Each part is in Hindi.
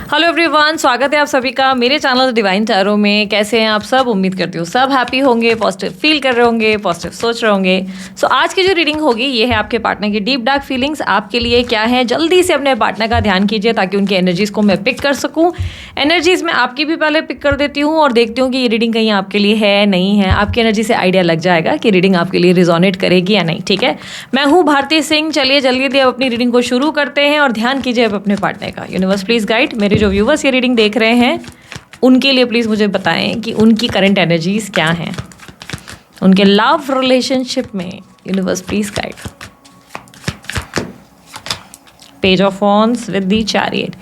हेलो एवरीवन, स्वागत है आप सभी का मेरे चैनल डिवाइन टैरो में। कैसे हैं आप सब? उम्मीद करती हूँ सब हैप्पी होंगे, पॉजिटिव फील कर रहे होंगे, पॉजिटिव सोच रहे होंगे। सो आज की जो रीडिंग होगी ये है आपके पार्टनर की डीप डार्क फीलिंग्स आपके लिए क्या है। जल्दी से अपने पार्टनर का ध्यान कीजिए ताकि उनकी एनर्जीज को मैं पिक कर सकूँ। एनर्जीज में आपकी भी पहले पिक कर देती हूँ और देखती हूँ कि ये रीडिंग कहीं आपके लिए है नहीं है। आपकी एनर्जी से आइडिया लग जाएगा कि रीडिंग आपके लिए रिजोनेट करेगी या नहीं। ठीक है, मैं हूँ भारती सिंह। चलिए जल्दी अब अपनी रीडिंग को शुरू करते हैं और ध्यान कीजिए अब अपने पार्टनर का। Universe please guide. मेरे जो व्यूवर्स ये रीडिंग देख रहे हैं उनके लिए प्लीज मुझे बताएं कि उनकी करंट एनर्जीज क्या हैं उनके लव रिलेशनशिप में। Universe please guide. Page of wands with the chariot.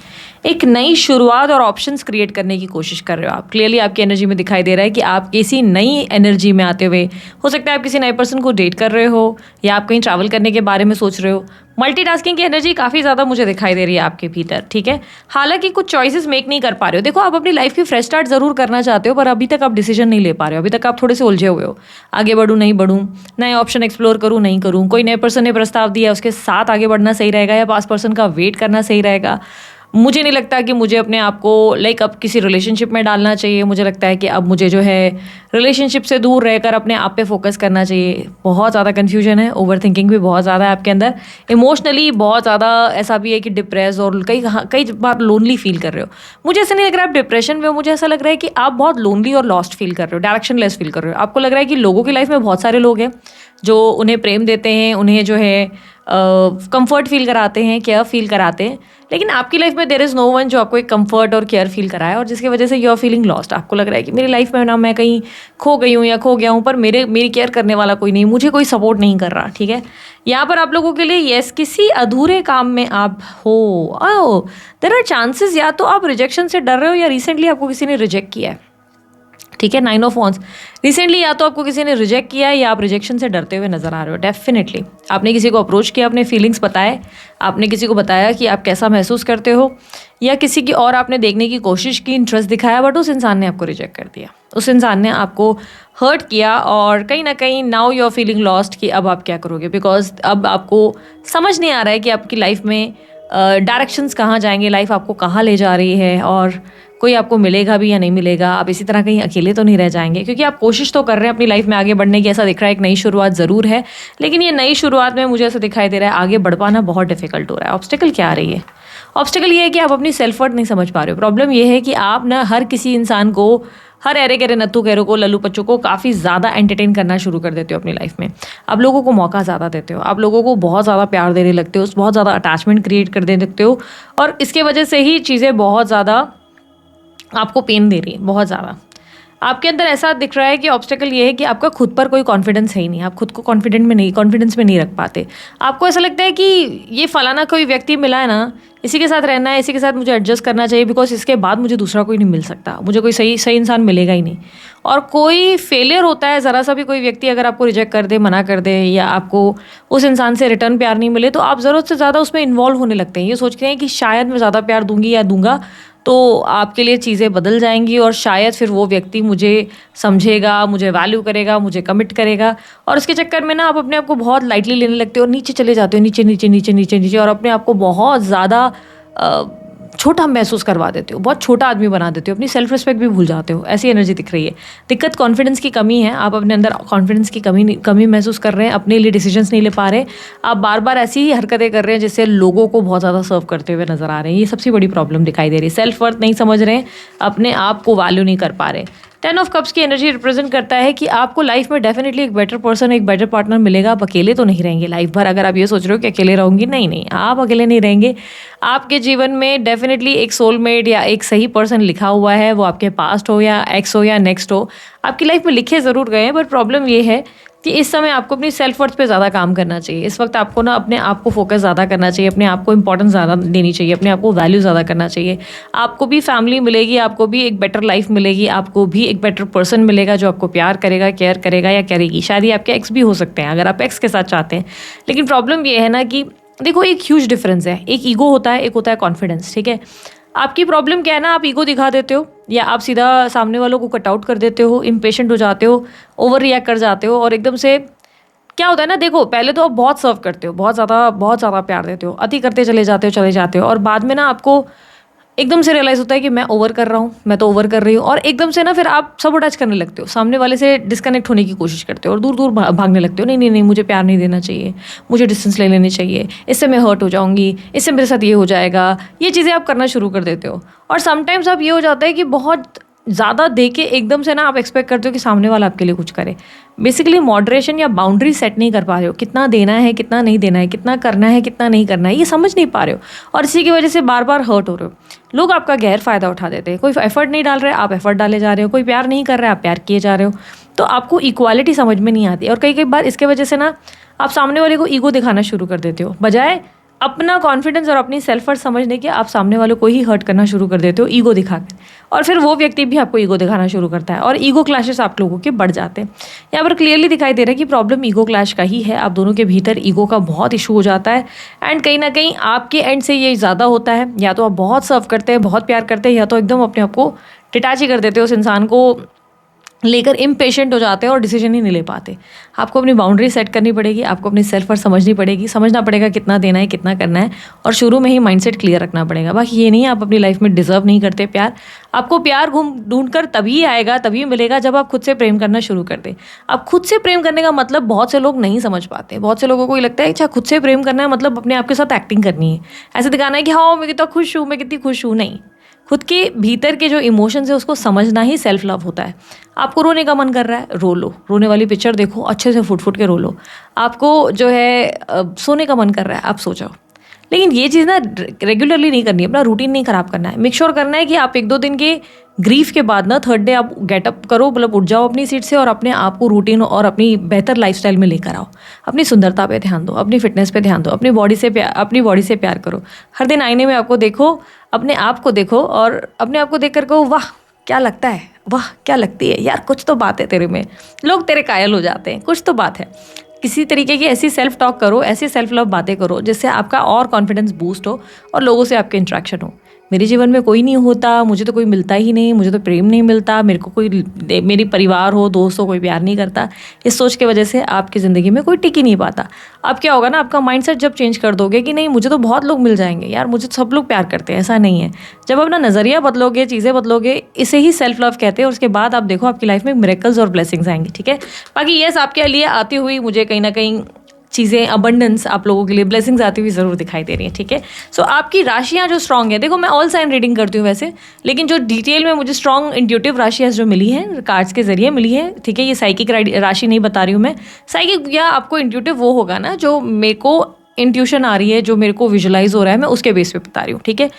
एक नई शुरुआत और ऑप्शंस क्रिएट करने की कोशिश कर रहे हो आप। क्लियरली आपकी एनर्जी में दिखाई दे रहा है कि आप किसी नई एनर्जी में आते हुए, हो सकता है आप किसी नए पर्सन को डेट कर रहे हो या आप कहीं ट्रैवल करने के बारे में सोच रहे हो। मल्टीटास्किंग की एनर्जी काफ़ी ज़्यादा मुझे दिखाई दे रही है आपके भीतर। ठीक है, हालांकि कुछ चॉइसेस मेक नहीं कर पा रहे हो। देखो, आप अपनी लाइफ की फ्रेश स्टार्ट जरूर करना चाहते हो पर अभी तक आप डिसीजन नहीं ले पा रहे हो। अभी तक आप थोड़े से उलझे हुए हो। आगे बढ़ूँ नहीं बढ़ूँ, नए ऑप्शन एक्सप्लोर करूँ नहीं करूँ, कोई नए पर्सन ने प्रस्ताव दिया उसके साथ आगे बढ़ना सही रहेगा या पास पर्सन का वेट करना सही रहेगा। मुझे नहीं लगता कि मुझे अपने आप को अब किसी रिलेशनशिप में डालना चाहिए। मुझे लगता है कि अब मुझे जो है रिलेशनशिप से दूर रहकर अपने आप पे फोकस करना चाहिए। बहुत ज़्यादा कन्फ्यूजन है, ओवर थिंकिंग भी बहुत ज़्यादा है आपके अंदर। इमोशनली बहुत ज़्यादा ऐसा भी है कि डिप्रेस और कई बार लोनली फील कर रहे हो। मुझे ऐसा नहीं लग रहा है आप डिप्रेशन में हो। मुझे ऐसा लग रहा है कि आप बहुत लोनली और लॉस्ट फील कर रहे हो, डायरेक्शन लेस फील कर रहे हो। आपको लग रहा है कि लोगों की लाइफ में बहुत सारे लोग हैं जो उन्हें प्रेम देते हैं, उन्हें जो है कंफर्ट फील कराते हैं, केयर फील कराते हैं, लेकिन आपकी लाइफ में देयर इज़ नो वन जो आपको एक कंफर्ट और केयर फील कराए और जिसकी वजह से यू आर फीलिंग लॉस्ट। आपको लग रहा है कि मेरी लाइफ में ना मैं कहीं खो गई हूँ या खो गया हूँ पर मेरी केयर करने वाला कोई नहीं, मुझे कोई सपोर्ट नहीं कर रहा। ठीक है, यहाँ पर आप लोगों के लिए यस किसी अधूरे काम में आप हो। देयर आर चांसेस या तो आप रिजेक्शन से डर रहे हो या रिसेंटली आपको किसी ने रिजेक्ट किया है। ठीक है, 9 ऑफ वॉन्ड्स। रिसेंटली या तो आपको किसी ने रिजेक्ट किया है या आप रिजेक्शन से डरते हुए नजर आ रहे हो। डेफिनेटली आपने किसी को अप्रोच किया, अपने फीलिंग्स बताए, आपने किसी को बताया कि आप कैसा महसूस करते हो या किसी की और आपने देखने की कोशिश की, इंटरेस्ट दिखाया, बट उस इंसान ने आपको रिजेक्ट कर दिया। उस इंसान ने आपको हर्ट किया और कहीं ना कहीं now you are feeling lost कि अब आप क्या करोगे। बिकॉज अब आपको समझ नहीं आ रहा है कि आपकी लाइफ में डायरेक्शंस कहाँ जाएंगे, लाइफ आपको कहाँ ले जा रही है और कोई आपको मिलेगा भी या नहीं मिलेगा। आप इसी तरह कहीं अकेले तो नहीं रह जाएंगे क्योंकि आप कोशिश तो कर रहे हैं अपनी लाइफ में आगे बढ़ने की। ऐसा दिख रहा है एक नई शुरुआत ज़रूर है, लेकिन ये नई शुरुआत में मुझे ऐसा दिखाई दे रहा है आगे बढ़ पाना बहुत डिफिकल्ट हो रहा है। ऑब्स्टिकल क्या आ रही है? ऑब्स्टिकल ये है कि आप अपनी सेल्फ वर्थ नहीं समझ पा रहे हो। प्रॉब्लम ये है कि आप ना हर किसी इंसान को, हर अरे गहरे नत्थु गहरों को, लल्लू पच्चों को काफ़ी ज़्यादा एंटरटेन करना शुरू कर देते हो अपनी लाइफ में। आप लोगों को मौका ज़्यादा देते हो, आप लोगों को बहुत ज़्यादा प्यार देने लगते हो, बहुत ज़्यादा अटैचमेंट क्रिएट कर देने लगते हो और इसके वजह से ही चीज़ें बहुत ज़्यादा आपको पेन दे रही है। बहुत ज़्यादा आपके अंदर ऐसा दिख रहा है कि ऑब्स्टेकल ये है कि आपका खुद पर कोई कॉन्फिडेंस है ही नहीं। आप खुद को कॉन्फिडेंस में नहीं रख पाते। आपको ऐसा लगता है कि ये फलाना कोई व्यक्ति मिला है ना, इसी के साथ रहना है, इसी के साथ मुझे एडजस्ट करना चाहिए बिकॉज इसके बाद मुझे दूसरा कोई नहीं मिल सकता, मुझे कोई सही इंसान मिलेगा ही नहीं। और कोई फेलियर होता है, ज़रा सा भी कोई व्यक्ति अगर आपको रिजेक्ट कर दे, मना कर दे या आपको उस इंसान से रिटर्न प्यार नहीं मिले तो आप ज़रूरत से ज़्यादा उसमें इन्वॉल्व होने लगते हैं। ये सोचते हैं कि शायद मैं ज़्यादा प्यार दूंगी या दूंगा तो आपके लिए चीज़ें बदल जाएंगी और शायद फिर वो व्यक्ति मुझे समझेगा, मुझे वैल्यू करेगा, मुझे कमिट करेगा। और उसके चक्कर में ना आप अपने आप को बहुत लाइटली लेने लगते हो और नीचे चले जाते हो, नीचे नीचे नीचे नीचे नीचे, और अपने आप को बहुत ज़्यादा छोटा महसूस करवा देते हो, बहुत छोटा आदमी बना देते हो, अपनी सेल्फ रिस्पेक्ट भी भूल जाते हो। ऐसी एनर्जी दिख रही है। दिक्कत कॉन्फिडेंस की कमी है। आप अपने अंदर कॉन्फिडेंस की कमी महसूस कर रहे हैं, अपने लिए डिसीजंस नहीं ले पा रहे। आप बार बार ऐसी ही हरकतें कर रहे हैं जिससे लोगों को बहुत ज़्यादा सर्व करते हुए नजर आ रहे हैं। ये सबसे बड़ी प्रॉब्लम दिखाई दे रही है। सेल्फ वर्थ नहीं समझ रहे हैं, अपने आप को वैल्यू नहीं कर पा रहे। 10 ऑफ कप्स की एनर्जी रिप्रेजेंट करता है कि आपको लाइफ में डेफिनेटली एक बेटर पर्सन, एक बेटर पार्टनर मिलेगा। आप अकेले तो नहीं रहेंगे लाइफ भर। अगर आप ये सोच रहे हो कि अकेले रहूंगी, नहीं, आप अकेले नहीं रहेंगे। आपके जीवन में डेफिनेटली एक सोलमेट या एक सही पर्सन लिखा हुआ है। वो आपके पास्ट हो या एक्स हो या नेक्स्ट हो, आपकी लाइफ में लिखे ज़रूर गए हैं। बट प्रॉब्लम ये है कि इस समय आपको अपनी सेल्फ वर्थ पे ज़्यादा काम करना चाहिए। इस वक्त आपको ना अपने आप को फोकस ज़्यादा करना चाहिए, अपने आप को इंपॉर्टेंस ज़्यादा देनी चाहिए, अपने आप को वैल्यू ज़्यादा करना चाहिए। आपको भी फैमिली मिलेगी, आपको भी एक बेटर लाइफ मिलेगी, आपको भी एक बेटर पर्सन मिलेगा जो आपको प्यार करेगा, केयर करेगा या करेगी। शायद ये आपके एक्स भी हो सकते हैं अगर आप एक्स के साथ चाहते हैं। लेकिन प्रॉब्लम ये है ना कि देखो, एक ह्यूज डिफरेंस है। एक ईगो होता है, एक होता है कॉन्फिडेंस। ठीक है, आपकी प्रॉब्लम क्या है ना, आप ईगो दिखा देते हो या आप सीधा सामने वालों को कट आउट कर देते हो, इम्पेशेंट हो जाते हो, ओवर रिएक्ट कर जाते हो और एकदम से क्या होता है ना, देखो पहले तो आप बहुत सर्व करते हो, बहुत ज़्यादा प्यार देते हो, अति करते चले जाते हो और बाद में ना आपको एकदम से रियलाइज़ होता है कि मैं ओवर कर रहा हूँ, मैं तो ओवर कर रही हूँ, और एकदम से ना फिर आप सबोटाज करने लगते हो, सामने वाले से डिस्कनेक्ट होने की कोशिश करते हो और दूर दूर भागने लगते हो। नहीं नहीं नहीं, मुझे प्यार नहीं देना चाहिए, मुझे डिस्टेंस ले लेनी चाहिए, इससे मैं हर्ट हो जाऊँगी, इससे मेरे साथ ये हो जाएगा, ये चीज़ें आप करना शुरू कर देते हो। और समटाइम्स अब ये हो जाता है कि बहुत ज़्यादा दे के एकदम से ना आप एक्सपेक्ट करते हो कि सामने वाला आपके लिए कुछ करे। बेसिकली मॉडरेशन या बाउंड्री सेट नहीं कर पा रहे हो, कितना देना है कितना नहीं देना है, कितना करना है कितना नहीं करना है, ये समझ नहीं पा रहे हो, और इसी की वजह से बार बार हर्ट हो रहे हो। लोग आपका गैर फ़ायदा उठा देते हैं, कोई एफर्ट नहीं डाल रहे, आप एफर्ट डाले जा रहे हो, कोई प्यार नहीं कर रहा है, आप प्यार किए जा रहे हो। तो आपको इक्वालिटी समझ में नहीं आती, और कई कई बार इसके वजह से ना आप सामने वाले को ईगो दिखाना शुरू कर देते हो, बजाय अपना कॉन्फिडेंस और अपनी सेल्फ वर्थ समझने के आप सामने वाले को ही हर्ट करना शुरू कर देते हो ईगो दिखा के, और फिर वो व्यक्ति भी आपको ईगो दिखाना शुरू करता है, और ईगो क्लैशेस आप लोगों के बढ़ जाते हैं। यहाँ पर क्लियरली दिखाई दे रहा है कि प्रॉब्लम ईगो क्लैश का ही है, आप दोनों के भीतर ईगो का बहुत इशू हो जाता है। एंड कहीं ना कहीं आपके एंड से ये ज़्यादा होता है, या तो आप बहुत सर्व करते हैं, बहुत प्यार करते हैं, या तो एकदम अपने आप को डिटैच ही कर देते हो उस इंसान को लेकर, इम्पेशेंट हो जाते हैं और डिसीजन ही नहीं ले पाते। आपको अपनी बाउंड्री सेट करनी पड़ेगी, आपको अपनी सेल्फ वर्थ समझनी पड़ेगी, समझना पड़ेगा कितना देना है कितना करना है, और शुरू में ही माइंडसेट क्लियर रखना पड़ेगा। बाकी ये नहीं आप अपनी लाइफ में डिजर्व नहीं करते प्यार, आपको प्यार ढूंढ कर तभी आएगा, तभी मिलेगा जब आप खुद से प्रेम करना शुरू कर दें। अब खुद से प्रेम करने का मतलब बहुत से लोग नहीं समझ पाते, बहुत से लोगों को ये लगता है अच्छा खुद से प्रेम करना है मतलब अपने आप के साथ एक्टिंग करनी है, ऐसे दिखाना है कि हाँ मैं कितना खुश हूँ, मैं कितनी खुश हूँ। नहीं, खुद के भीतर के जो इमोशंस है उसको समझना ही सेल्फ लव होता है। आपको रोने का मन कर रहा है, रो लो, रोने वाली पिक्चर देखो, अच्छे से फुट फुट के रो लो। आपको जो है सोने का मन कर रहा है, आप सो जाओ। लेकिन ये चीज़ ना रेगुलरली नहीं करनी है, अपना रूटीन नहीं खराब करना है। मेक श्योर करना है कि आप 1-2 दिन के ग्रीफ के बाद ना थर्ड डे आप गेटअप करो, मतलब उठ जाओ अपनी सीट से, और अपने आप को रूटीन और अपनी बेहतर लाइफस्टाइल में लेकर आओ। अपनी सुंदरता पे ध्यान दो, अपनी फिटनेस पे ध्यान दो, अपनी बॉडी से प्यार करो। हर दिन आईने में आपको देखो, अपने आप को देखो, और अपने आप को देख कर कहो वाह क्या लगता है, वाह क्या लगती है यार, कुछ तो बात है तेरे में। लोग तेरे कायल हो जाते हैं, कुछ तो बात है। किसी तरीके की ऐसी सेल्फ टॉक करो, ऐसी सेल्फ लव बातें करो जिससे आपका और कॉन्फिडेंस बूस्ट हो और लोगों से आपके इंट्रैक्शन हो। मेरे जीवन में कोई नहीं होता, मुझे तो कोई मिलता ही नहीं, मुझे तो प्रेम नहीं मिलता, मेरे को कोई मेरी परिवार हो दोस्त हो कोई प्यार नहीं करता, इस सोच के वजह से आपकी ज़िंदगी में कोई टिक ही नहीं पाता। अब क्या होगा ना, आपका माइंडसेट जब चेंज कर दोगे कि नहीं मुझे तो बहुत लोग मिल जाएंगे यार, मुझे तो सब लोग प्यार करते हैं, ऐसा नहीं है। जब अपना नज़रिया बदलोगे, चीज़ें बदलोगे, इसे ही सेल्फ लव कहते हैं, और उसके बाद आप देखो आपकी लाइफ में मिरेकल्स और ब्लेसिंग्स आएंगी। ठीक है, बाकी येस आपके लिए आती हुई मुझे कहीं ना कहीं चीज़ें अबंडेंस आप लोगों के लिए ब्लेसिंग्स आती हुई ज़रूर दिखाई दे रही है। ठीक है, सो आपकी राशियाँ जो स्ट्रांग है, देखो मैं ऑल साइन रीडिंग करती हूँ वैसे, लेकिन जो डिटेल में मुझे स्ट्रांग इंट्यूटिव राशियाँ जो मिली हैं कार्ड्स के जरिए मिली है, ठीक है, ये साइकिक राशि नहीं बता रही हूँ मैं। साइकिक या आपको इंट्यूटिव वो होगा ना जो मेरे को इंट्यूशन आ रही है, जो मेरे को विजुलाइज हो रहा है, मैं उसके बेस पे बता रही हूँ। ठीक है,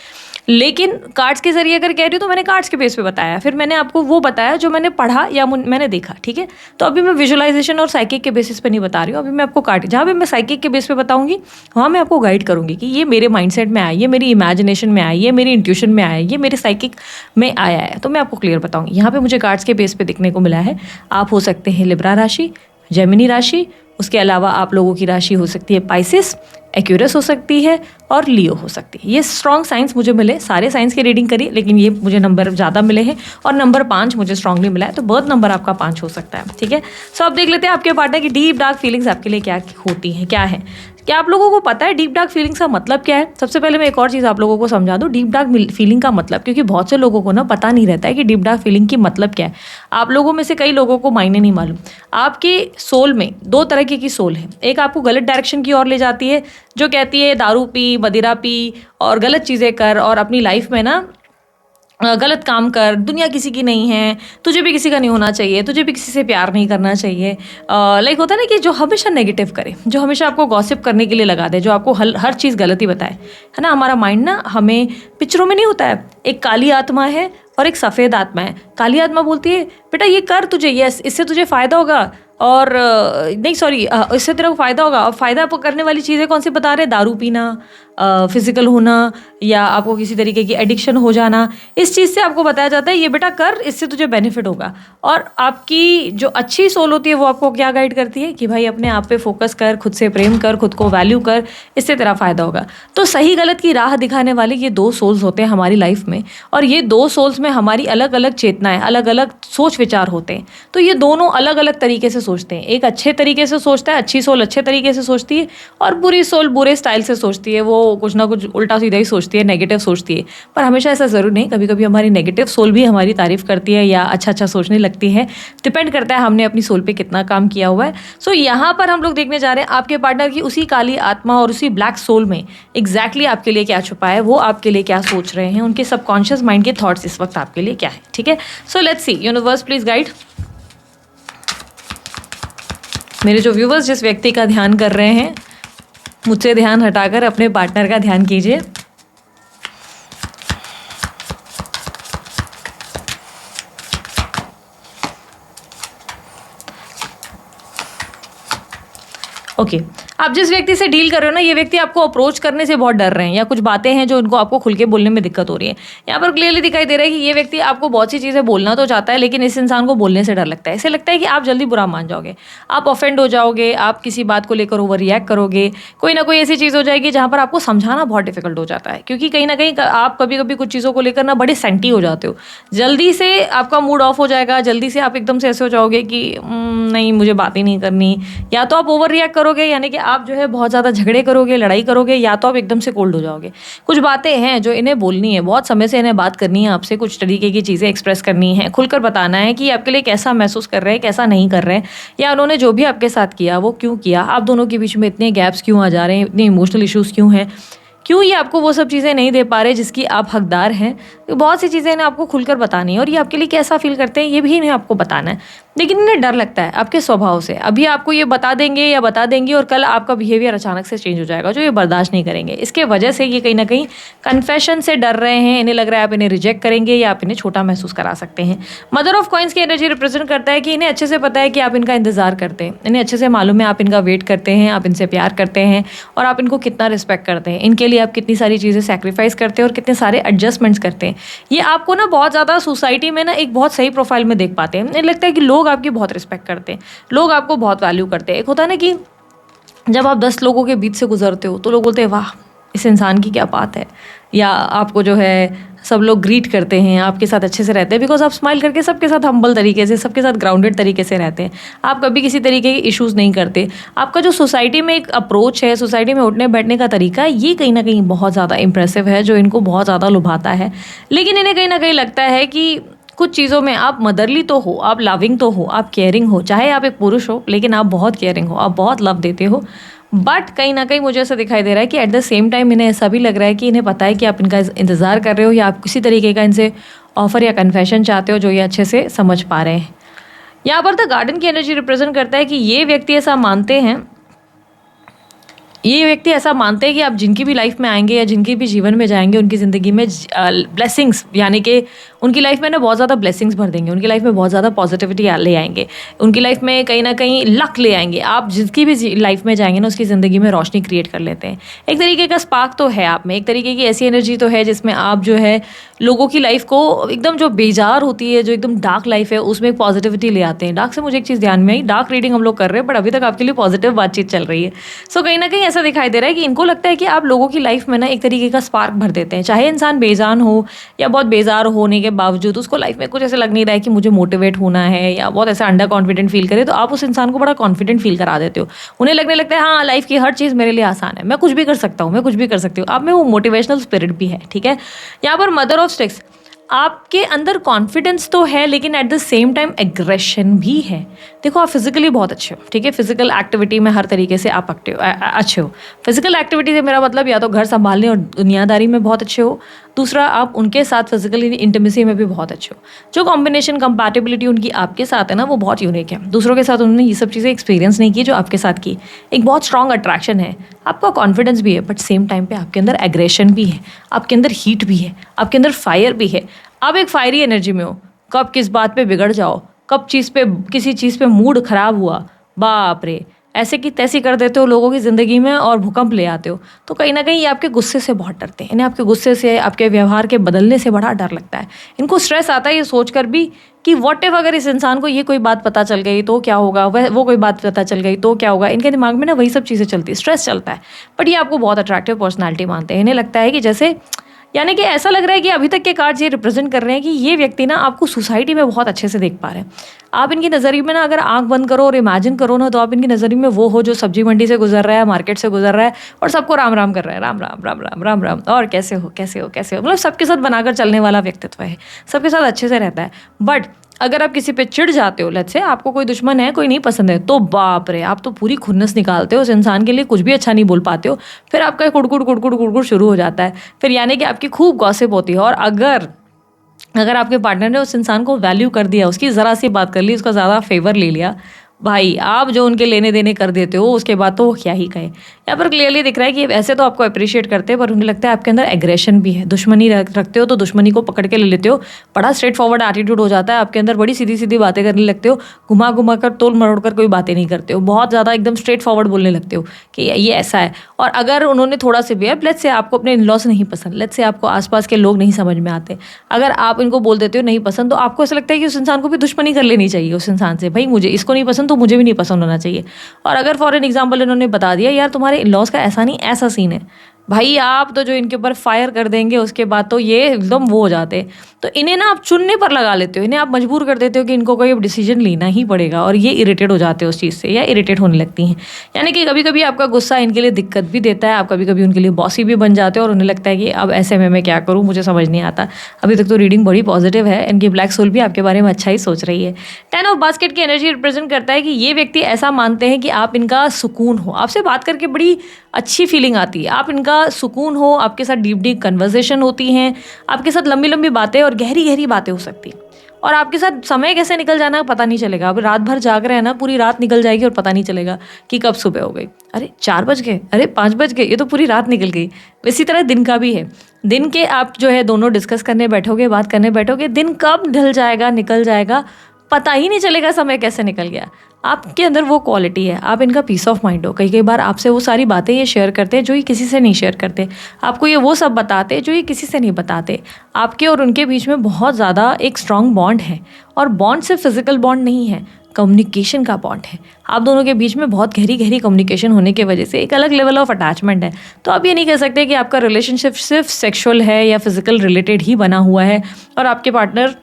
लेकिन कार्ड्स के जरिए अगर कह रही हूँ तो मैंने कार्ड्स के बेस पे बताया, फिर मैंने आपको वो बताया जो मैंने पढ़ा या मैंने देखा। ठीक है, तो अभी मैं विजुअलाइजेशन और साइकिक के बेसिस पे नहीं बता रही हूँ, अभी मैं आपको कार्ड जहाँ पे मैं साइकिक के बेस पे बताऊंगी वहाँ मैं आपको गाइड करूँगी कि ये मेरे माइंडसेट में आया, ये मेरी इमेजिनेशन में आया, ये मेरी इंट्यूशन में आया, ये मेरे साइकिक में आया है, तो मैं आपको क्लियर बताऊँगी। यहाँ पर मुझे कार्ड्स के बेस पे दिखने को मिला है, आप हो सकते हैं लिब्रा राशि, जेमिनी राशि, उसके अलावा आप लोगों की राशि हो सकती है पाइसिस, एक्यूरस हो सकती है, और लियो हो सकती है। ये स्ट्रॉन्ग साइंस मुझे मिले, सारे साइंस की रीडिंग करी, लेकिन ये मुझे नंबर ज़्यादा मिले हैं, और नंबर 5 मुझे स्ट्रांगली मिला है, तो बर्थ नंबर आपका 5 हो सकता है। ठीक है, सो अब देख लेते हैं आपके पार्टनर की डीप डार्क फीलिंग्स आपके लिए क्या होती हैं, क्या है। क्या आप लोगों को पता है डीप डार्क फीलिंग्स का मतलब क्या है? सबसे पहले मैं एक और चीज़ आप लोगों को समझा दूं, डीप डार्क फीलिंग का मतलब, क्योंकि बहुत से लोगों को ना पता नहीं रहता है कि डीप डार्क फीलिंग की मतलब क्या है। आप लोगों में से कई लोगों को मायने नहीं मालूम। आपके सोल में 2 तरह की सोल है, एक आपको गलत डायरेक्शन की ओर ले जाती है, जो कहती है दारू पी, मदिरा पी और गलत चीज़ें कर, और अपनी लाइफ में ना गलत काम कर, दुनिया किसी की नहीं है, तुझे भी किसी का नहीं होना चाहिए, तुझे भी किसी से प्यार नहीं करना चाहिए। लाइक होता है ना कि जो हमेशा नेगेटिव करे, जो हमेशा आपको गॉसिप करने के लिए लगा दे, जो आपको हर चीज़ गलत ही बताए, है ना। हमारा माइंड ना हमें पिक्चरों में नहीं होता है, एक काली आत्मा है और एक सफ़ेद आत्मा है। काली आत्मा बोलती है बेटा ये कर, तुझे यस इससे तुझे फ़ायदा होगा, और नहीं सॉरी इससे तेरा को फ़ायदा होगा। और फ़ायदा करने वाली चीज़ें कौन सी बता रहे हैं? दारू पीना, फिजिकल होना, या आपको किसी तरीके की एडिक्शन हो जाना, इस चीज़ से आपको बताया जाता है ये बेटा कर, इससे तुझे बेनिफिट होगा। और आपकी जो अच्छी सोल होती है वो आपको क्या गाइड करती है कि भाई अपने आप पे फोकस कर, खुद से प्रेम कर, खुद को वैल्यू कर, इससे तेरा फ़ायदा होगा। तो सही गलत की राह दिखाने वाले ये 2 सोल्स होते हैं हमारी लाइफ में, और ये 2 सोल्स में हमारी अलग अलग चेतनाएं, अलग अलग सोच विचार होते हैं। तो ये दोनों अलग अलग तरीके से सोचते हैं। एक अच्छे तरीके से सोचता है, अच्छी सोल अच्छे तरीके से सोचती है, और बुरी सोल बुरे स्टाइल से सोचती है, वो वो कुछ ना कुछ उल्टा सीधा ही सोचती है, नेगेटिव सोचती है। पर हमेशा ऐसा ज़रूर नहीं, कभी कभी हमारी नेगेटिव सोल भी हमारी तारीफ़ करती है या अच्छा अच्छा सोचने लगती है। डिपेंड करता है हमने अपनी सोल पे कितना काम किया हुआ है। सो यहाँ पर हम लोग देखने जा रहे हैं आपके पार्टनर की उसी काली आत्मा और उसी ब्लैक सोल में एग्जैक्टली आपके लिए क्या छुपा है, वो आपके लिए क्या सोच रहे हैं, उनके सबकॉन्शियस माइंड के थॉट्स इस वक्त आपके लिए क्या है। ठीक है, so let's see. Universe please guide मेरे जो व्यूवर्स जिस व्यक्ति का ध्यान कर रहे हैं, मुझसे ध्यान हटाकर अपने पार्टनर का ध्यान कीजिए। ओके, आप जिस व्यक्ति से डील कर रहे हो ना, ये व्यक्ति आपको अप्रोच करने से बहुत डर रहे हैं या कुछ बातें हैं जो उनको आपको खुल के बोलने में दिक्कत हो रही है। यहाँ पर क्लियरली दिखाई दे रहा है कि ये व्यक्ति आपको बहुत सी चीज़ें बोलना तो चाहता है, लेकिन इस इंसान को बोलने से डर लगता है। ऐसे लगता है कि आप जल्दी बुरा मान जाओगे, आप ऑफेंड हो जाओगे, आप किसी बात को लेकर ओवर रिएक्ट करोगे, कोई ना कोई ऐसी चीज़ हो जाएगी जहाँ पर आपको समझाना बहुत डिफिकल्ट हो जाता है, क्योंकि कहीं ना कहीं आप कभी कभी कुछ चीज़ों को लेकर ना बड़े सेंटी हो जाते हो। जल्दी से आपका मूड ऑफ हो जाएगा, जल्दी से आप एकदम से ऐसे हो जाओगे कि नहीं मुझे बात ही नहीं करनी, या तो आप ओवर रिएक्ट करोगे, यानी कि आप जो है बहुत ज़्यादा झगड़े करोगे, लड़ाई करोगे, या तो आप एकदम से कोल्ड हो जाओगे। कुछ बातें हैं जो इन्हें बोलनी है, बहुत समय से इन्हें बात करनी है आपसे, कुछ तरीके की चीज़ें एक्सप्रेस करनी है, खुलकर बताना है कि आपके लिए कैसा महसूस कर रहे हैं, कैसा नहीं कर रहे हैं, या उन्होंने जो भी आपके साथ किया वो क्यों किया, आप दोनों के बीच में इतने गैप्स क्यों आ जा रहे हैं, इतने इमोशनल इश्यूज़ क्यों हैं, क्यों ये आपको वो सब चीज़ें नहीं दे पा रहे जिसकी आप हकदार हैं। बहुत सी चीज़ें इन्हें आपको खुलकर बतानी है और ये आपके लिए कैसा फील करते हैं ये भी इन्हें आपको बताना है। लेकिन इन्हें डर लगता है आपके स्वभाव से। अभी आपको ये बता देंगे या बता देंगी और कल आपका बिहेवियर अचानक से चेंज हो जाएगा जो ये बर्दाश्त नहीं करेंगे। इसके वजह से ये कहीं ना कहीं कन्फेशन से डर रहे हैं। इन्हें लग रहा है आप इन्हें रिजेक्ट करेंगे या आप इन्हें छोटा महसूस करा सकते हैं। मदर ऑफ कॉइन्स की एनर्जी रिप्रेजेंट करता है कि इन्हें अच्छे से पता है कि आप इनका इंतजार करते हैं, इन्हें अच्छे से मालूम है आप इनका वेट करते हैं, आप इनसे प्यार करते हैं और आप इनको कितना रिस्पेक्ट करते हैं, इनके लिए आप कितनी सारी चीज़ें सेक्रीफाइस करते हैं और कितने सारे एडजस्टमेंट्स करते हैं। ये आपको ना बहुत ज़्यादा सोसाइटी में ना एक बहुत सही प्रोफाइल में देख पाते हैं। इन्हें लगता है कि लोग आपकी बहुत रिस्पेक्ट करते हैं, लोग आपको बहुत वैल्यू करते हैं। एक होता है ना कि जब आप 10 लोगों के बीच से गुजरते हो तो लोग बोलते हैं वाह इस इंसान की क्या बात है, या आपको जो है सब लोग ग्रीट करते हैं, आपके साथ अच्छे से रहते हैं बिकॉज आप स्माइल करके सबके साथ हम्बल तरीके से, सबके साथ ग्राउंडेड तरीके से रहते हैं। आप कभी किसी तरीके के इश्यूज़ नहीं करते। आपका जो सोसाइटी में एक अप्रोच है, सोसाइटी में उठने बैठने का तरीका, ये कहीं ना कहीं बहुत ज़्यादा इंप्रेसिव है, जो इनको बहुत ज़्यादा लुभाता है। लेकिन इन्हें कहीं ना कहीं लगता है कि कुछ चीज़ों में आप मदरली तो हो, आप लविंग तो हो, आप केयरिंग हो, चाहे आप एक पुरुष हो लेकिन आप बहुत केयरिंग हो, आप बहुत लव देते हो। बट कहीं ना कहीं मुझे ऐसा दिखाई दे रहा है कि एट द सेम टाइम इन्हें ऐसा भी लग रहा है कि इन्हें पता है कि आप इनका इंतज़ार कर रहे हो या आप किसी तरीके का इनसे ऑफर या कन्फेशन चाहते हो जो ये अच्छे से समझ पा रहे हैं। यहाँ पर द गार्डन की एनर्जी रिप्रेजेंट करता है कि ये व्यक्ति ऐसा मानते हैं, ये व्यक्ति ऐसा मानते हैं कि आप जिनकी भी लाइफ में आएंगे या जिनकी भी जीवन में जाएंगे उनकी ज़िंदगी में ब्लेसिंग्स, यानी कि उनकी लाइफ में ना बहुत ज़्यादा ब्लेसिंग्स भर देंगे, उनकी लाइफ में बहुत ज़्यादा पॉजिटिविटी ले आएंगे, उनकी लाइफ में कहीं ना कहीं लक ले आएंगे। आप जिसकी भी लाइफ में जाएंगे ना उसकी ज़िंदगी में रोशनी क्रिएट कर लेते हैं। एक तरीके का स्पार्क तो है आप में, एक तरीके की ऐसी एनर्जी तो है जिसमें आप जो है लोगों की लाइफ को एकदम जो बेजार होती है, जो एकदम डार्क लाइफ है उसमें एक पॉजिटिविटी ले आते हैं। डार्क से मुझे एक चीज़ ध्यान में आई, डार्क रीडिंग हम लोग कर रहे हैं बट अभी तक आपके लिए पॉजिटिव बातचीत चल रही है। सो कहीं ना कहीं ऐसा दिखाई दे रहा है कि इनको लगता है कि आप लोगों की लाइफ में ना एक तरीके का स्पार्क भर देते हैं। चाहे इंसान बेजान हो या बहुत बेजार होने के बावजूद उसको लाइफ में कुछ ऐसे लग नहीं रहा है कि मुझे मोटिवेट होना है या बहुत ऐसा अंडर कॉन्फिडेंट फील करे, तो आप उस इंसान को बड़ा कॉन्फिडेंट फील करा देते हो। उन्हें लगने लगता है हाँ लाइफ की हर चीज़ मेरे लिए आसान है, मैं कुछ भी कर सकता हूँ, मैं कुछ भी कर सकती हूँ। आप में वो मोटिवेशनल स्पिरिट भी है। ठीक है, यहाँ पर मदर ऑफ स्टिक्स, आपके अंदर कॉन्फिडेंस तो है लेकिन at the same time aggression भी है। देखो आप फिजिकली बहुत अच्छे हो, ठीक है, फिजिकल एक्टिविटी में हर तरीके से आप अच्छे हो। फिजिकल एक्टिविटी से मेरा मतलब या तो घर संभालने और दुनियादारी में बहुत अच्छे हो, दूसरा आप उनके साथ फिजिकली इंटीमेसी में भी बहुत अच्छे हो। जो कॉम्बिनेशन कंपैटिबिलिटी उनकी आपके साथ है ना वो बहुत यूनिक है। दूसरों के साथ उन्होंने ये सब चीज़ें एक्सपीरियंस नहीं की जो आपके साथ की। एक बहुत स्ट्रॉन्ग अट्रैक्शन है, आपका कॉन्फिडेंस भी है बट सेम टाइम पे आपके अंदर एग्रेशन भी है, आपके अंदर हीट भी है, आपके अंदर फायर भी है। आप एक फायरी एनर्जी में हो, कब किस बात पे बिगड़ जाओ, कब किसी चीज़ पे मूड खराब हुआ, बाप रे ऐसे की तैसी कर देते हो लोगों की ज़िंदगी में और भूकंप ले आते हो। तो कहीं ना कहीं ये आपके गुस्से से बहुत डरते हैं। इन्हें आपके गुस्से से, आपके व्यवहार के बदलने से बड़ा डर लगता है। इनको स्ट्रेस आता है ये सोचकर भी कि व्हाट इफ अगर इस इंसान को ये कोई बात पता चल गई तो क्या होगा, वो कोई बात पता चल गई तो क्या होगा। इनके दिमाग में ना वही सब चीज़ें चलती है, स्ट्रेस चलता है। बट ये आपको बहुत अट्रैक्टिव पर्सनैलिटी मानते हैं। इन्हें लगता है कि जैसे यानी कि ऐसा लग रहा है कि अभी तक के कार्ड्स ये रिप्रेजेंट कर रहे हैं कि ये व्यक्ति ना आपको सोसाइटी में बहुत अच्छे से देख पा रहे हैं। आप इनकी नज़रिए में ना अगर आंख बंद करो और इमेजिन करो ना, तो आप इनकी नज़रिए में वो हो जो सब्जी मंडी से गुजर रहा है, मार्केट से गुजर रहा है और सबको राम राम कर रहा है, राम राम राम राम राम राम, और कैसे हो कैसे हो कैसे हो, मतलब सबके साथ बनाकर चलने वाला व्यक्तित्व है, सबके साथ अच्छे से रहता है। बट अगर आप किसी पे चिढ़ जाते हो, लेट्स से आपको कोई दुश्मन है, कोई नहीं पसंद है, तो बाप रे, आप तो पूरी खुन्नस निकालते हो उस इंसान के लिए, कुछ भी अच्छा नहीं बोल पाते हो, फिर आपका कुड़कुड़ कुड़कुड़ कुड़कुड़ शुरू हो जाता है, फिर यानी कि आपकी खूब गॉसिप होती है। और अगर आपके पार्टनर ने उस इंसान को वैल्यू कर दिया, उसकी ज़रा सी बात कर ली, उसका ज़्यादा फेवर ले लिया, भाई आप जो उनके लेने देने कर देते हो उसके बाद तो वो क्या ही कहे। यहाँ पर क्लियरली दिख रहा है कि ऐसे तो आपको अप्रिशिएट करते हैं, पर उन्हें लगता है आपके अंदर एग्रेशन भी है, दुश्मनी रखते हो तो दुश्मनी को पकड़ के ले लेते हो, बड़ा स्ट्रेट फॉरवर्ड एटीट्यूड हो जाता है आपके अंदर, बड़ी सीधी सीधी बातें करने लगते हो, घुमा घुमा कर तोल मरोड़ कर कोई बातें नहीं करते हो, बहुत ज़्यादा एकदम स्ट्रेट फॉरवर्ड बोलने लगते हो कि ये ऐसा है। और अगर उन्होंने थोड़ा से भी, लेट्स से आपको अपने इन-लॉज नहीं पसंद, लेट्स से आपको आसपास के लोग नहीं समझ में आते, अगर आप इनको बोल देते हो नहीं पसंद, तो आपको ऐसा लगता है कि उस इंसान को भी दुश्मनी कर लेनी चाहिए उस इंसान से, भाई मुझे इसको नहीं पसंद तो मुझे भी नहीं पसंद होना चाहिए। और अगर फॉर एन एग्जाम्पल इन्होंने बता दिया यार तुम्हारे इन-लॉज का ऐसा नहीं ऐसा सीन है, भाई आप तो जो इनके ऊपर फायर कर देंगे उसके बाद तो ये एकदम वो हो जाते। तो इन्हें ना आप चुनने पर लगा लेते हो, इन्हें आप मजबूर कर देते हो कि इनको कोई डिसीजन लेना ही पड़ेगा, और ये इरिटेट हो जाते हो उस चीज़ से, या इरिटेट होने लगती हैं। यानी कि कभी कभी आपका गुस्सा इनके लिए दिक्कत भी देता है, आप कभी कभी उनके लिए बॉसी भी बन जाते हो और उन्हें लगता है कि अब ऐसे में मैं क्या करूँ, मुझे समझ नहीं आता। अभी तक तो रीडिंग बड़ी पॉजिटिव है, इनकी ब्लैक सोल भी आपके बारे में अच्छा ही सोच रही है। 10 ऑफ बास्केट की एनर्जी रिप्रेजेंट करता है कि ये व्यक्ति ऐसा मानते हैं कि आप इनका सुकून हो, आपसे बात करके बड़ी अच्छी फीलिंग आती है, आप इनका सुकून हो, आपके साथ डीप डीप कन्वर्सेशन होती हैं, आपके साथ लंबी लंबी बातें और गहरी गहरी बातें हो सकती हैं, और आपके साथ समय कैसे निकल जाना पता नहीं चलेगा। अब रात भर जाग रहे हैं ना, पूरी रात निकल जाएगी और पता नहीं चलेगा कि कब सुबह हो गई, अरे 4 बज गए, अरे 5 बज गए, ये तो पूरी रात निकल गई। इसी तरह दिन का भी है, दिन के आप जो है दोनों डिस्कस करने बैठोगे, बात करने बैठोगे, दिन कब ढल जाएगा निकल जाएगा पता ही नहीं चलेगा, समय कैसे निकल गया। आपके अंदर वो क्वालिटी है, आप इनका पीस ऑफ माइंड हो। कई कई बार आपसे वो सारी बातें ये शेयर करते हैं जो ये किसी से नहीं शेयर करते, आपको ये वो सब बताते हैं जो ये किसी से नहीं बताते। आपके और उनके बीच में बहुत ज़्यादा एक स्ट्रॉन्ग बॉन्ड है, और बॉन्ड सिर्फ फिजिकल बॉन्ड नहीं है, कम्युनिकेशन का बॉन्ड है। आप दोनों के बीच में बहुत गहरी गहरी कम्युनिकेशन होने की वजह से एक अलग लेवल ऑफ अटैचमेंट है। तो आप ये नहीं कह सकते कि आपका रिलेशनशिप सिर्फ सेक्सुअल है या फिजिकल रिलेटेड ही बना हुआ है, और आपके पार्टनर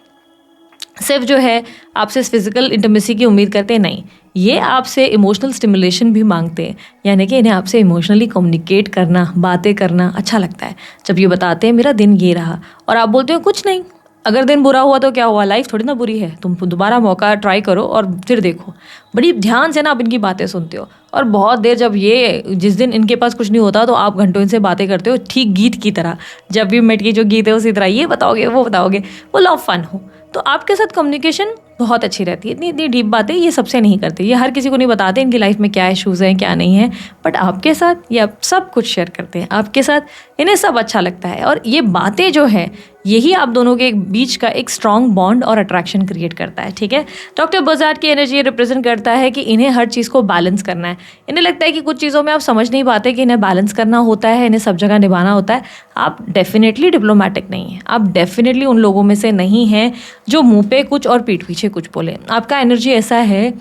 सिर्फ जो है आपसे फिजिकल इंटीमेसी की उम्मीद करते हैं, नहीं, ये आपसे इमोशनल स्टिमुलेशन भी मांगते हैं। यानी कि इन्हें आपसे इमोशनली कम्युनिकेट करना, बातें करना अच्छा लगता है। जब ये बताते हैं मेरा दिन ये रहा, और आप बोलते हो कुछ नहीं, अगर दिन बुरा हुआ तो क्या हुआ, लाइफ थोड़ी ना बुरी है, तुम दोबारा मौका ट्राई करो और फिर देखो। बड़ी ध्यान से ना आप इनकी बातें सुनते हो, और बहुत देर जब ये जिस दिन इनके पास कुछ नहीं होता तो आप घंटों इनसे बातें करते हो, ठीक गीत की तरह। जब भी मेट की जो गीत है उसी तरह ये बताओगे वो बताओगे, वो लव फन हो। तो आपके साथ कम्युनिकेशन बहुत अच्छी रहती है। इतनी इतनी डीप बातें ये सबसे नहीं करते, ये हर किसी को नहीं बताते इनकी लाइफ में क्या इशूज़ हैं क्या नहीं है, बट आपके साथ ये आप सब कुछ शेयर करते हैं, आपके साथ इन्हें सब अच्छा लगता है। और ये बातें जो है यही आप दोनों के बीच का एक स्ट्रॉन्ग बॉन्ड और अट्रैक्शन क्रिएट करता है। ठीक है, डॉक्टर बजार्ड की एनर्जी रिप्रेजेंट करता है कि इन्हें हर चीज़ को बैलेंस करना है। इन्हें लगता है कि कुछ चीज़ों में आप समझ नहीं पाते कि इन्हें बैलेंस करना होता है, इन्हें सब जगह निभाना होता है। आप डेफिनेटली डिप्लोमेटिक नहीं हैं, आप डेफिनेटली उन लोगों में से नहीं हैं जो मुंह पे कुछ और पीठ पीछे कुछ बोले। आपका एनर्जी ऐसा है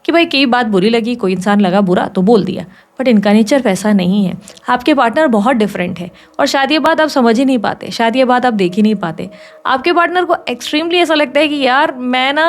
कि भाई कई बात बुरी लगी, कोई इंसान लगा बुरा तो बोल दिया, बट इनका नेचर वैसा नहीं है। आपके पार्टनर बहुत डिफरेंट है, और शायद ये बात आप समझ ही नहीं पाते, शायद ये बात आप देख ही नहीं पाते। आपके पार्टनर को एक्सट्रीमली ऐसा लगता है कि यार मैं ना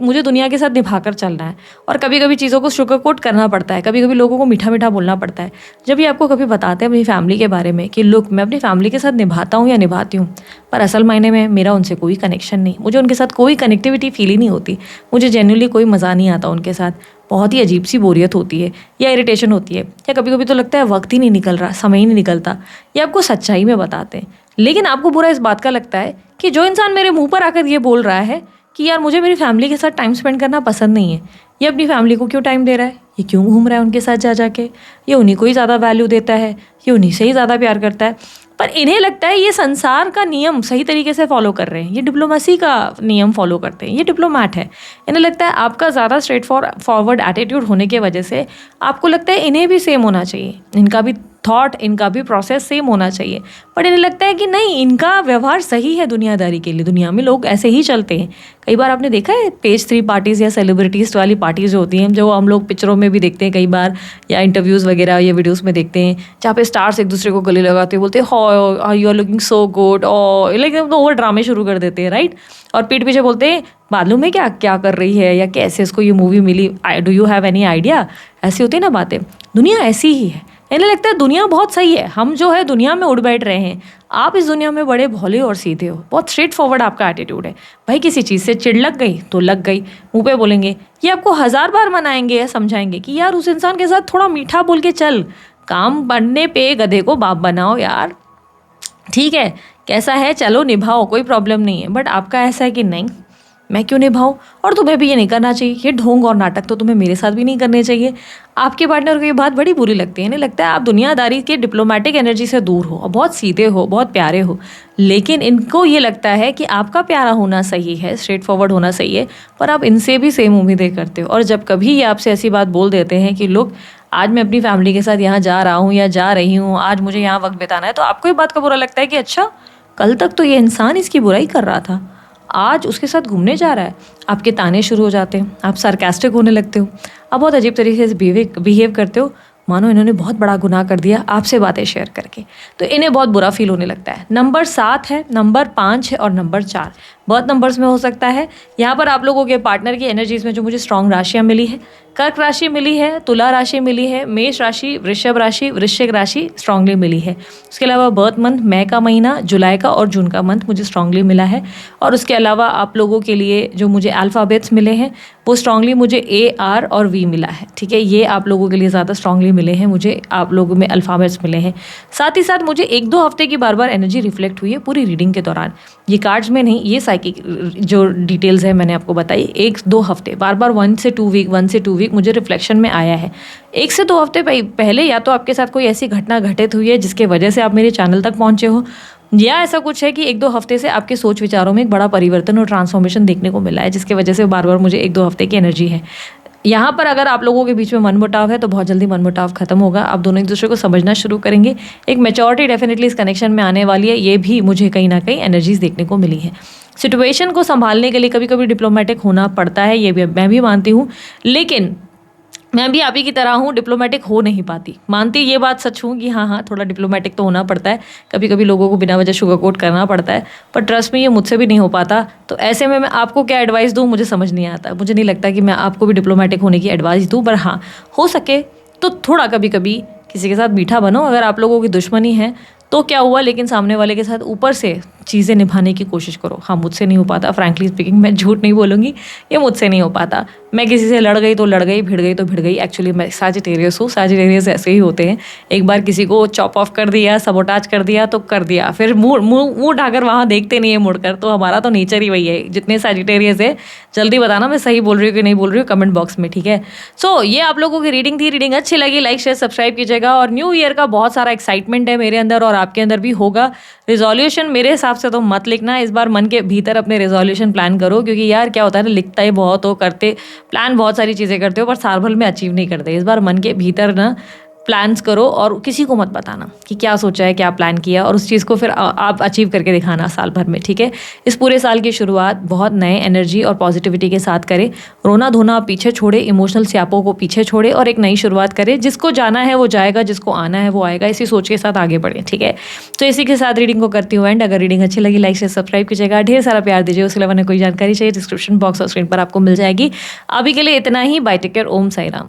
मुझे दुनिया के साथ निभाकर चलना है, और कभी कभी चीज़ों को शुगर कोट करना पड़ता है, कभी कभी लोगों को मीठा मीठा बोलना पड़ता है। जब ये आपको कभी बताते हैं अपनी फैमिली के बारे में कि लुक मैं अपनी फैमिली के साथ निभाता हूँ या निभाती हूँ, पर असल मायने में मेरा उनसे कोई कनेक्शन नहीं, मुझे उनके साथ कोई कनेक्टिविटी फील ही नहीं होती, मुझे जेन्युइनली कोई मज़ा नहीं आता उनके साथ, बहुत ही अजीब सी बोरियत होती है या इरिटेशन होती है, या कभी कभी तो लगता है वक्त ही नहीं निकल रहा, समय ही नहीं निकलता। ये आपको सच्चाई में बताते हैं, लेकिन आपको बुरा इस बात का लगता है कि जो इंसान मेरे मुंह पर आकर ये बोल रहा है कि यार मुझे मेरी फैमिली के साथ टाइम स्पेंड करना पसंद नहीं है, ये अपनी फैमिली को क्यों टाइम दे रहा है, ये क्यों घूम रहा है उनके साथ जा जाके, ये उन्हीं को ही ज़्यादा वैल्यू देता है, ये उन्हीं से ही ज़्यादा प्यार करता है। पर इन्हें लगता है ये संसार का नियम सही तरीके से फॉलो कर रहे हैं, ये डिप्लोमेसी का नियम फॉलो करते हैं, ये डिप्लोमैट है। इन्हें लगता है आपका ज़्यादा स्ट्रेट फॉरवर्ड एटीट्यूड होने की वजह से आपको लगता है इन्हें भी सेम होना चाहिए, इनका भी थॉट, इनका भी प्रोसेस सेम होना चाहिए। बट इन्हें लगता है कि नहीं, इनका व्यवहार सही है दुनियादारी के लिए, दुनिया में लोग ऐसे ही चलते हैं। कई बार आपने देखा है पेज 3 पार्टीज़ या सेलिब्रिटीज़ वाली पार्टीज़ जो होती हैं, जो हम लोग पिक्चरों में भी देखते हैं कई बार, या इंटरव्यूज़ वगैरह या वीडियोज़ में देखते हैं, जहाँ पे स्टार्स एक दूसरे को गले लगाते हैं, बोलते हैं hi you are looking so good, और लाइक ओवर ड्रामे शुरू कर देते हैं, राइट। और पीठ पीछे बोलते हैं मालूम है क्या क्या कर रही है, या कैसे इसको ये मूवी मिली, do you have any idea. ऐसी होती है ना बातें। दुनिया ऐसी ही है। इन्हें लगता है दुनिया बहुत सही है, हम जो है दुनिया में उड़ बैठ रहे हैं। आप इस दुनिया में बड़े भोले और सीधे हो, बहुत स्ट्रेट फॉरवर्ड आपका एटीट्यूड है। भाई किसी चीज़ से चिढ़ लग गई तो लग गई, मुंह पे बोलेंगे। ये आपको 1000 बार मनाएंगे या समझाएंगे कि यार उस इंसान के साथ थोड़ा मीठा बोल के चल, काम बनने पे गधे को बाप बनाओ यार, ठीक है कैसा है चलो निभाओ, कोई प्रॉब्लम नहीं है। बट आपका ऐसा है कि नहीं, मैं क्यों निभाऊं, और तुम्हें भी ये नहीं करना चाहिए, ये ढोंग और नाटक तो तुम्हें मेरे साथ भी नहीं करने चाहिए। आपके पार्टनर को ये बात बड़ी बुरी लगती है। इन्हें लगता है आप दुनियादारी के डिप्लोमेटिक एनर्जी से दूर हो और बहुत सीधे हो, बहुत प्यारे हो। लेकिन इनको ये लगता है कि आपका प्यारा होना सही है, स्ट्रेट फॉरवर्ड होना सही है, पर आप इनसे भी सेम उम्मीदें करते हो। और जब कभी ये आपसे ऐसी बात बोल देते हैं कि लोग आज मैं अपनी फैमिली के साथ यहाँ जा रहा हूँ या जा रही हूँ, आज मुझे यहाँ वक्त बिताना है, तो आपको ये बात का बुरा लगता है कि अच्छा कल तक तो ये इंसान इसकी बुराई कर रहा था, आज उसके साथ घूमने जा रहा है। आपके ताने शुरू हो जाते हैं, आप सार्कास्टिक होने लगते हो, आप बहुत अजीब तरीके से बिहेव करते हो, मानो इन्होंने बहुत बड़ा गुनाह कर दिया आपसे बातें शेयर करके। तो इन्हें बहुत बुरा फील होने लगता है। नंबर 7 है, नंबर 5 है और नंबर 4 बर्थ नंबर्स में हो सकता है। यहाँ पर आप लोगों के पार्टनर की एनर्जीज में जो मुझे स्ट्रॉन्ग राशियाँ मिली है, कर्क राशि मिली है, तुला राशि मिली है, मेष राशि, वृषभ राशि, वृश्चिक राशि स्ट्रांगली मिली है। उसके अलावा बर्थ मंथ मई का महीना, जुलाई का और जून का मंथ मुझे स्ट्रांगली मिला है। और उसके अलावा आप लोगों के लिए जो मुझे अल्फ़ाबेट्स मिले हैं वो स्ट्रांगली मुझे AR और V मिला है, ठीक है। ये आप लोगों के लिए ज़्यादा स्ट्रांगली मिले हैं, मुझे आप लोगों में अल्फ़ाबेट्स मिले हैं। साथ ही साथ मुझे 1-2 हफ्ते की बार बार एनर्जी रिफ्लेक्ट हुई है पूरी रीडिंग के दौरान। ये कार्ड्स में नहीं, ये साइकिक जो डिटेल्स है मैंने आपको बताई। 1-2 हफ्ते बार बार 1 से 2 वीक मुझे रिफ्लेक्शन में आया है। 1 से 2 हफ्ते पहले या तो आपके साथ कोई ऐसी घटना घटित हुई है जिसके वजह से आप मेरे चैनल तक पहुंचे हो, या ऐसा कुछ है कि 1-2 हफ्ते से आपके सोच विचारों में एक बड़ा परिवर्तन और ट्रांसफॉर्मेशन देखने को मिला है, जिसकी वजह से बार बार मुझे 1-2 हफ्ते की एनर्जी है। यहाँ पर अगर आप लोगों के बीच में मनमुटाव है तो बहुत जल्दी मनमुटाव खत्म होगा, आप दोनों एक दूसरे को समझना शुरू करेंगे। एक मैच्योरिटी डेफिनेटली इस कनेक्शन में आने वाली है, ये भी मुझे कहीं ना कहीं एनर्जीज देखने को मिली है। सिचुएशन को संभालने के लिए कभी कभी डिप्लोमेटिक होना पड़ता है, ये भी मैं भी मानती हूँ, लेकिन मैं भी आप ही की तरह हूँ, डिप्लोमेटिक हो नहीं पाती। मानती ये बात सच हूँ कि हाँ थोड़ा डिप्लोमेटिक तो होना पड़ता है, कभी कभी लोगों को बिना वजह शुगर कोट करना पड़ता है, पर ट्रस्ट में ये मुझसे भी नहीं हो पाता। तो ऐसे में मैं आपको क्या एडवाइस दूँ मुझे समझ नहीं आता। मुझे नहीं लगता कि मैं आपको भी डिप्लोमेटिक होने की एडवाइस दूँ, पर हाँ हो सके तो थोड़ा कभी कभी किसी के साथ मीठा बनो। अगर आप लोगों की दुश्मनी है तो क्या हुआ, लेकिन सामने वाले के साथ ऊपर से चीज़ें निभाने की कोशिश करो। हाँ मुझसे नहीं हो पाता, फ्रैंकली स्पीकिंग मैं झूठ नहीं बोलूँगी, ये मुझसे नहीं हो पाता। मैं किसी से लड़ गई तो लड़ गई, भिड़ गई तो भिड़ गई। एक्चुअली मैं सजिटेरियस हूँ, सजिटेरियस ऐसे ही होते हैं। एक बार किसी को चॉप ऑफ कर दिया, सबोटाज कर दिया तो कर दिया, फिर मुँह उठाकर वहाँ देखते नहीं है मुड़कर। तो हमारा तो नेचर ही वही है। जितने सजिटेरियस है जल्दी बताना मैं सही बोल रही हूँ कि नहीं बोल रही हूँ कमेंट बॉक्स में, ठीक है। सो ये आप लोगों की रीडिंग थी। रीडिंग अच्छी लगी लाइक शेयर सब्सक्राइब कीजिएगा। और न्यू ईयर का बहुत सारा एक्साइटमेंट है मेरे अंदर और आपके अंदर भी होगा। रिजोल्यूशन मेरे हिसाब से तो मत लिखना इस बार, मन के भीतर अपने रिजोल्यूशन प्लान करो, क्योंकि यार क्या होता है ना, लिखता ही बहुत हो, करते प्लान बहुत सारी चीज़ें करते हो पर साल भर में अचीव नहीं करते। इस बार मन के भीतर ना प्लान्स करो और किसी को मत बताना कि क्या सोचा है, क्या प्लान किया, और उस चीज़ को फिर आप अचीव करके दिखाना साल भर में, ठीक है। इस पूरे साल की शुरुआत बहुत नए एनर्जी और पॉजिटिविटी के साथ करें। रोना धोना पीछे छोड़े, इमोशनल स्यापों को पीछे छोड़े और एक नई शुरुआत करें। जिसको जाना है वो जाएगा, जिसको आना है वो आएगा, इसी सोच के साथ आगे बढ़े, ठीक है। तो इसी के साथ रीडिंग को करती हूँ एंड। अगर रीडिंग अच्छी लगी लाइक शेयर सब्सक्राइब कीजिएगा, ढेर सारा प्यार दीजिए। उसके अलावा कोई जानकारी चाहिए डिस्क्रिप्शन बॉक्स और स्क्रीन पर आपको मिल जाएगी। अभी के लिए इतना ही, बाय, टेक केयर, ओम साई राम।